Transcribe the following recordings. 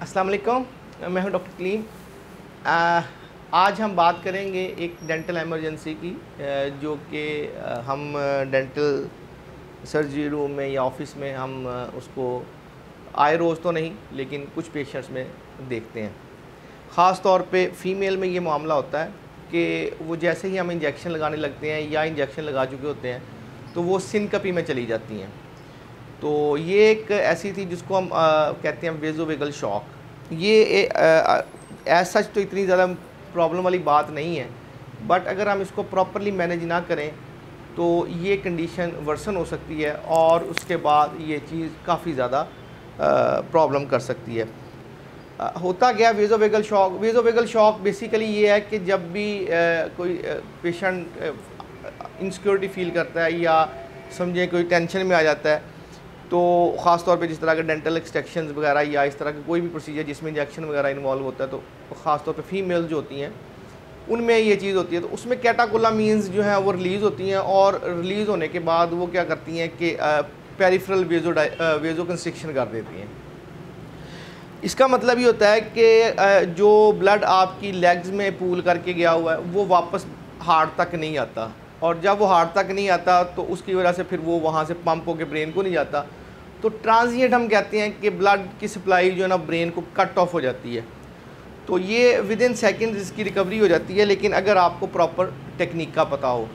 अस्सलाम वालेकुम, मैं हूं डॉक्टर कलीम। आज हम बात करेंगे एक डेंटल एमरजेंसी की, जो कि हम डेंटल सर्जरी रूम में या ऑफिस में हम उसको आए रोज़ तो नहीं, लेकिन कुछ पेशेंट्स में देखते हैं। ख़ास तौर पे फ़ीमेल में ये मामला होता है कि वो जैसे ही हम इंजेक्शन लगाने लगते हैं या इंजेक्शन लगा चुके होते हैं तो वो सिनकपी में चली जाती हैं। तो ये एक ऐसी थी जिसको हम कहते हैं वेज़ोवेगल शॉक। ये एज सच तो इतनी ज़्यादा प्रॉब्लम वाली बात नहीं है, बट अगर हम इसको प्रॉपरली मैनेज ना करें तो ये कंडीशन वर्सन हो सकती है और उसके बाद ये चीज़ काफ़ी ज़्यादा प्रॉब्लम कर सकती है। होता गया वेज़ोवेगल शॉक बेसिकली ये है कि जब भी कोई पेशेंट इनसिक्योरिटी फ़ील करता है या समझे कोई टेंशन में आ जाता है, तो ख़ास तौर पे जिस तरह के डेंटल एक्सट्रैक्शंस वगैरह या इस तरह के कोई भी प्रोसीजर जिसमें इंजेक्शन वगैरह इन्वॉल्व होता है, तो ख़ास तौर पे फीमेल्स जो होती हैं उनमें ये चीज़ होती है। तो उसमें कैटाकोलामीन्स जो हैं वो रिलीज़ होती हैं और रिलीज़ होने के बाद वो क्या करती हैं कि पेरिफेरल वेज़ो कंस्ट्रिक्शन कर देती हैं। इसका मतलब ये होता है कि जो ब्लड आपकी लेग्स में पूल करके गया हुआ है वो वापस हार्ट तक नहीं आता, और जब वो हार्ट तक नहीं आता तो उसकी वजह से फिर वो वहाँ से पंप होकर ब्रेन को नहीं जाता। तो ट्रांजिएंट हम कहते हैं कि ब्लड की सप्लाई जो है ना ब्रेन को कट ऑफ हो जाती है। तो ये विद इन सेकेंड्स इसकी रिकवरी हो जाती है, लेकिन अगर आपको प्रॉपर टेक्निक का पता हो।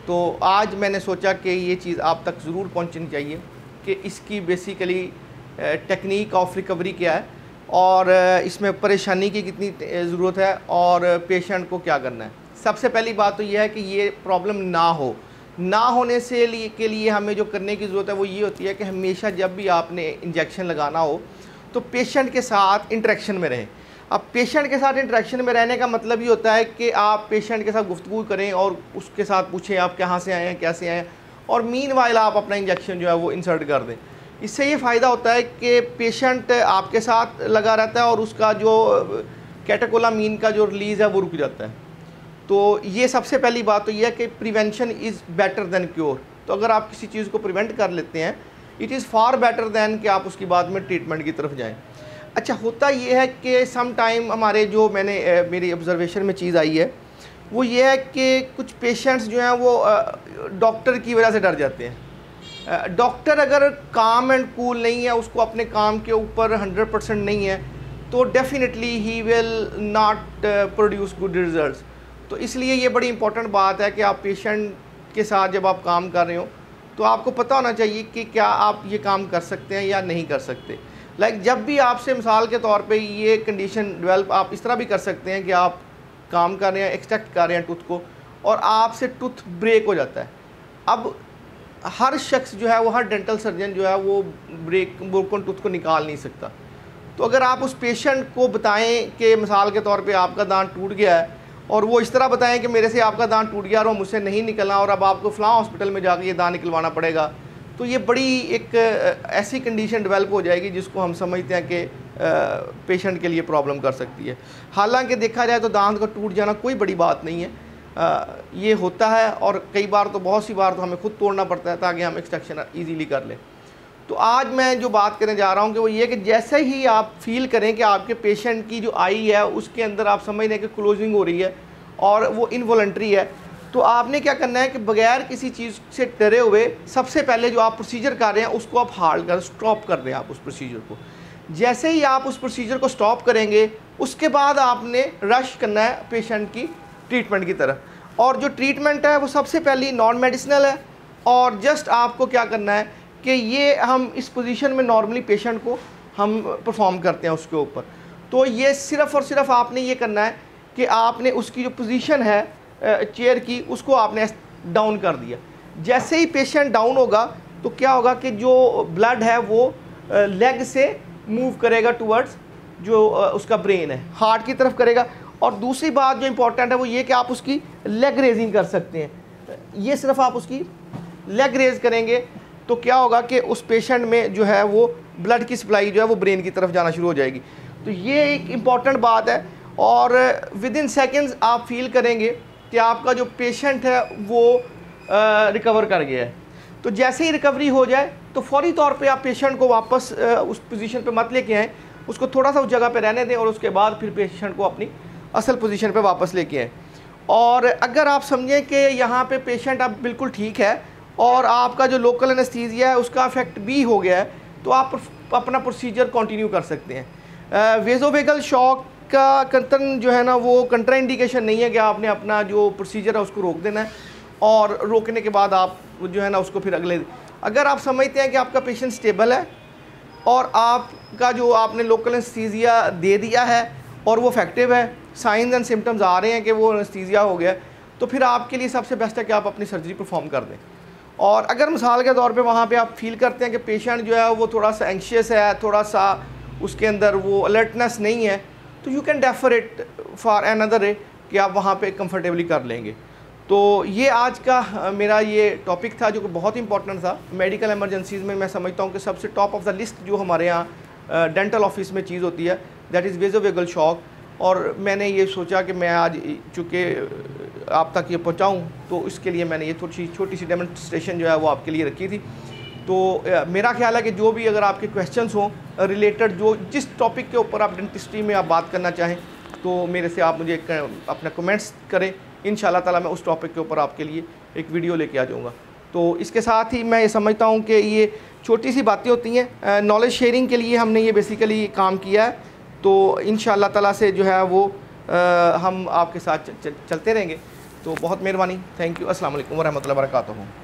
तो आज मैंने सोचा कि ये चीज़ आप तक ज़रूर पहुंचनी चाहिए कि इसकी बेसिकली टेक्निक ऑफ रिकवरी क्या है और इसमें परेशानी की कितनी ज़रूरत है और पेशेंट को क्या करना है। सबसे पहली बात तो यह है कि ये प्रॉब्लम ना होने से के लिए हमें जो करने की ज़रूरत है वो ये होती है कि हमेशा जब भी आपने इंजेक्शन लगाना हो तो पेशेंट के साथ इंटरेक्शन में रहें। अब पेशेंट के साथ इंटरेक्शन में रहने का मतलब ये होता है कि आप पेशेंट के साथ गुफ्तगू करें और उसके साथ पूछें आप कहाँ से आए हैं, कैसे आए हैं, और मीनवाइल आप अपना इंजेक्शन जो है वो इंसर्ट कर दें। इससे ये फ़ायदा होता है कि पेशेंट आपके साथ लगा रहता है और उसका जो कैटेकोलामीन का जो रिलीज़ है वो रुक जाता है। तो ये सबसे पहली बात तो ये है कि prevention is better than cure. तो अगर आप किसी चीज़ को प्रिवेंट कर लेते हैं, it is far better than कि आप उसकी बाद में ट्रीटमेंट की तरफ जाएं। अच्छा, होता ये है कि सम टाइम हमारे जो मेरी ऑब्जर्वेशन में चीज़ आई है वो ये है कि कुछ पेशेंट्स जो हैं वो डॉक्टर की वजह से डर जाते हैं। डॉक्टर अगर काम एंड कूल नहीं है, उसको अपने काम के ऊपर 100% नहीं है, तो definitely he will not produce good results. तो इसलिए ये बड़ी इंपॉर्टेंट बात है कि आप पेशेंट के साथ जब आप काम कर रहे हो तो आपको पता होना चाहिए कि क्या आप ये काम कर सकते हैं या नहीं कर सकते। जब भी आपसे मिसाल के तौर पे ये कंडीशन डेवलप, आप इस तरह भी कर सकते हैं कि आप काम कर रहे हैं, एक्सट्रैक्ट कर रहे हैं टूथ को, और आपसे टूथ ब्रेक हो जाता है। अब हर शख्स जो है वो, हर डेंटल सर्जन जो है वो ब्रोकन टूथ को निकाल नहीं सकता। तो अगर आप उस पेशेंट को बताएं कि मिसाल के तौर पे आपका दांत टूट गया है, और वो इस तरह बताएं कि मेरे से आपका दांत टूट गया और मुझसे नहीं निकलना और अब आपको फ़लाँ हॉस्पिटल में जाकर ये दांत निकलवाना पड़ेगा, तो ये बड़ी एक ऐसी कंडीशन डेवलप हो जाएगी जिसको हम समझते हैं कि पेशेंट के लिए प्रॉब्लम कर सकती है। हालांकि देखा जाए तो दांत का टूट जाना कोई बड़ी बात नहीं है, ये होता है और कई बार तो, बहुत सी बार तो हमें खुद तोड़ना पड़ता है ताकि हम एक्सट्रैक्शन ईजीली कर लें। तो आज मैं जो बात करने जा रहा हूँ कि वो ये कि जैसे ही आप फील करें कि आपके पेशेंट की जो आई है उसके अंदर आप समझ लें कि क्लोजिंग हो रही है और वो इनवॉलंटरी है, तो आपने क्या करना है कि बगैर किसी चीज़ से डरे हुए सबसे पहले जो आप प्रोसीजर कर रहे हैं उसको आप हाल्ट कर, स्टॉप कर दें आप उस प्रोसीजर को। जैसे ही आप उस प्रोसीजर को स्टॉप करेंगे उसके बाद आपने रश करना है पेशेंट की ट्रीटमेंट की तरफ, और जो ट्रीटमेंट है वो सबसे पहले नॉन मेडिसिनल है, और जस्ट आपको क्या करना है कि ये हम इस पोजीशन में नॉर्मली पेशेंट को हम परफॉर्म करते हैं उसके ऊपर। तो ये सिर्फ़ और सिर्फ आपने ये करना है कि आपने उसकी जो पोजीशन है चेयर की उसको आपने डाउन कर दिया। जैसे ही पेशेंट डाउन होगा तो क्या होगा कि जो ब्लड है वो लेग से मूव करेगा टूवर्ड्स जो उसका ब्रेन है, हार्ट की तरफ करेगा। और दूसरी बात जो इम्पोर्टेंट है वो ये कि आप उसकी लेग रेजिंग कर सकते हैं। ये सिर्फ आप उसकी लेग रेज करेंगे तो क्या होगा कि उस पेशेंट में जो है वो ब्लड की सप्लाई जो है वो ब्रेन की तरफ जाना शुरू हो जाएगी। तो ये एक इम्पॉर्टेंट बात है, और विद इन सेकेंड्स आप फील करेंगे कि आपका जो पेशेंट है वो रिकवर कर गया है। तो जैसे ही रिकवरी हो जाए तो फौरी तौर पे आप पेशेंट को वापस उस पोजीशन पे मत लेके आएँ, उसको थोड़ा सा उस जगह पे रहने दें और उसके बाद फिर पेशेंट को अपनी असल पोजीशन पे वापस लेके आएँ। और अगर आप समझें कि यहाँ पे पेशेंट अब बिल्कुल ठीक है और आपका जो लोकल एनेस्थीसिया है उसका इफेक्ट भी हो गया है, तो आप अपना प्रोसीजर कंटिन्यू कर सकते हैं। वेज़ोवेगल शॉक का कंटन जो है ना वो कंट्राइंडिकेशन नहीं है कि आपने अपना जो प्रोसीजर है उसको रोक देना है और रोकने के बाद आप जो है ना उसको फिर अगर आप समझते हैं कि आपका पेशेंट स्टेबल है और आपका जो आपने लोकल एनेस्थीसिया दे दिया है और वो इफेक्टिव है, साइंस एंड सिम्टम्स आ रहे हैं कि वो एनेस्थीसिया हो गया, तो फिर आपके लिए सबसे बेस्ट है कि आप अपनी सर्जरी परफॉर्म कर दें। और अगर मिसाल के तौर पे वहाँ पे आप फील करते हैं कि पेशेंट जो है वो थोड़ा सा एंशियस है, थोड़ा सा उसके अंदर वो अलर्टनेस नहीं है, तो you can defer it for another day कि आप वहाँ पे कंफर्टेबली कर लेंगे। तो ये आज का मेरा ये टॉपिक था जो कि बहुत इंपॉर्टेंट था। मेडिकल एमरजेंसीज़ में मैं समझता हूँ कि सबसे टॉप ऑफ द लिस्ट जो हमारे यहाँ डेंटल ऑफिस में चीज़ होती है दैट इज़ वेज़ोवेगल शॉक। और मैंने ये सोचा कि मैं आज चूँकि आप तक ये पहुँचाऊँ तो इसके लिए मैंने ये छोटी सी डेमोन्स्ट्रेशन जो है वो आपके लिए रखी थी। तो मेरा ख्याल है कि जो भी अगर आपके क्वेश्चंस हों रिलेटेड जो जिस टॉपिक के ऊपर आप डेंटिस्ट्री में आप बात करना चाहें तो मेरे से आप मुझे अपना कमेंट्स करें। इंशाल्लाह ताला मैं उस टॉपिक के ऊपर आपके लिए एक वीडियो लेके आ जाऊँगा। तो इसके साथ ही मैं ये समझता हूँ कि ये छोटी सी बातें होती हैं, नॉलेज शेयरिंग के लिए हमने ये बेसिकली काम किया है। तो इंशाल्लाह ताला से जो है वो हम आपके साथ चलते रहेंगे। तो बहुत मेहरबानी, थैंक यू, अस्सलाम वालेकुम व रहमतुल्लाहि व बरकातुहू।